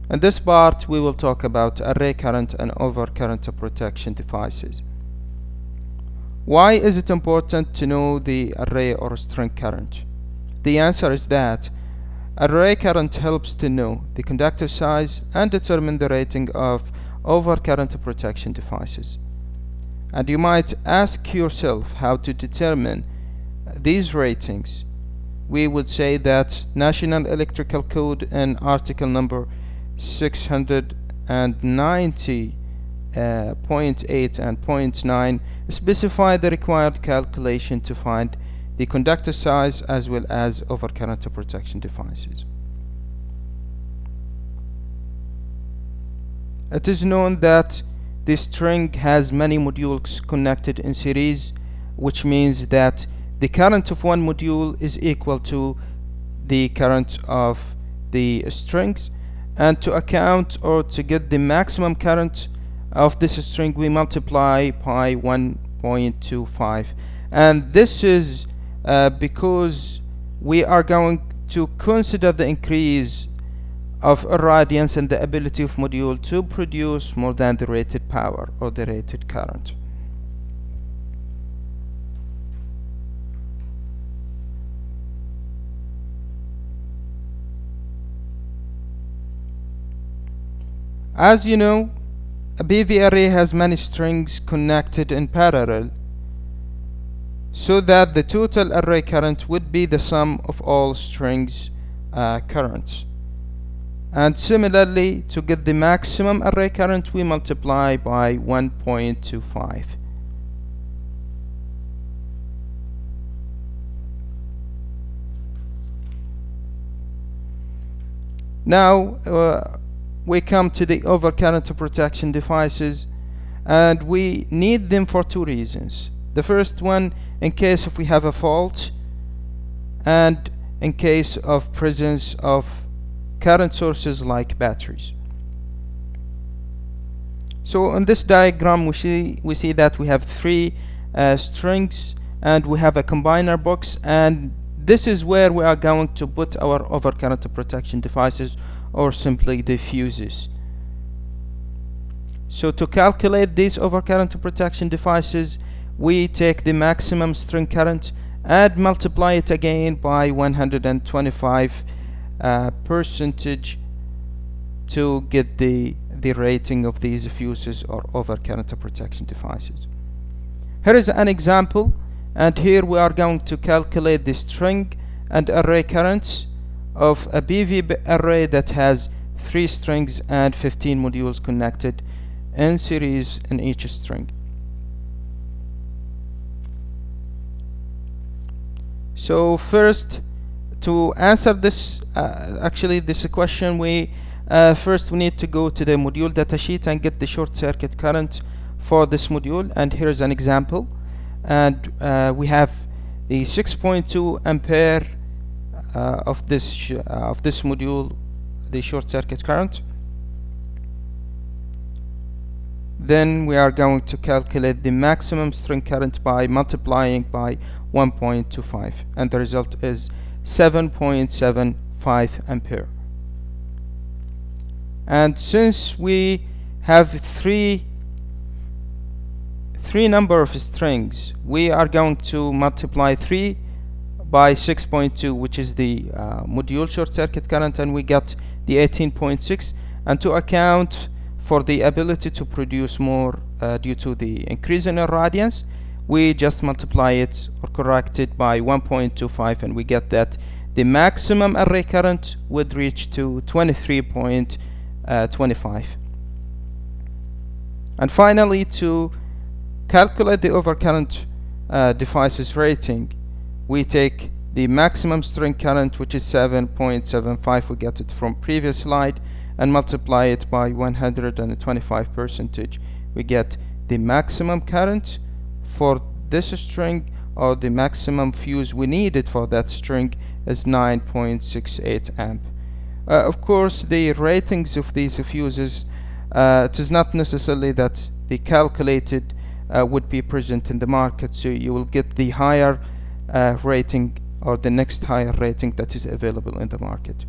In this part, we will talk about array current and overcurrent protection devices. Why is it important to know the array or string current? The answer is that array current helps to know the conductor size and determine the rating of overcurrent protection devices. And you might ask yourself how to determine these ratings. We would say that National Electrical Code in article number 690.8 and .9 specify the required calculation to find the conductor size as well as overcurrent protection devices. It is known that the string has many modules connected in series, which means that the current of one module is equal to the current of the strings, and to account or to get the maximum current of this string we multiply by 1.25, and this is because we are going to consider the increase of irradiance and the ability of module to produce more than the rated power or the rated current. As you know, a PV array has many strings connected in parallel, so that the total array current would be the sum of all strings currents. And similarly, to get the maximum array current, we multiply by 1.25. Now we come to the overcurrent protection devices, and we need them for two reasons. The first one, in case if we have a fault, and in case of presence of current sources like batteries. So in this diagram we see that we have three strings, and we have a combiner box, and this is where we are going to put our overcurrent protection devices, or simply the fuses. So to calculate these overcurrent protection devices, we take the maximum string current and multiply it again by 125 percentage to get the rating of these fuses or overcurrent protection devices. Here is an example, and here we are going to calculate the string and array currents of a PV array that has 3 strings and 15 modules connected in series in each string. So first, to answer this this question, we first we need to go to the module datasheet and get the short circuit current for this module, and here is an example, and we have the 6.2 ampere of this module, the short circuit current. Then we are going to calculate the maximum string current by multiplying by 1.25, and the result is 7.75 ampere. And since we have three number of strings, we are going to multiply 3 by 6.2, which is the module short circuit current, and we get the 18.6. And to account for the ability to produce more due to the increase in irradiance, we just multiply it or correct it by 1.25, and we get that the maximum array current would reach to 23.25. And finally, to calculate the overcurrent devices rating, we take the maximum string current, which is 7.75, we get it from previous slide, and multiply it by 125 percentage. We get the maximum current for this string, or the maximum fuse we needed for that string, is 9.68 amp. Of course, the ratings of these fuses, it is not necessarily that the calculated would be present in the market, so you will get the higher rating, or the next higher rating that is available in the market.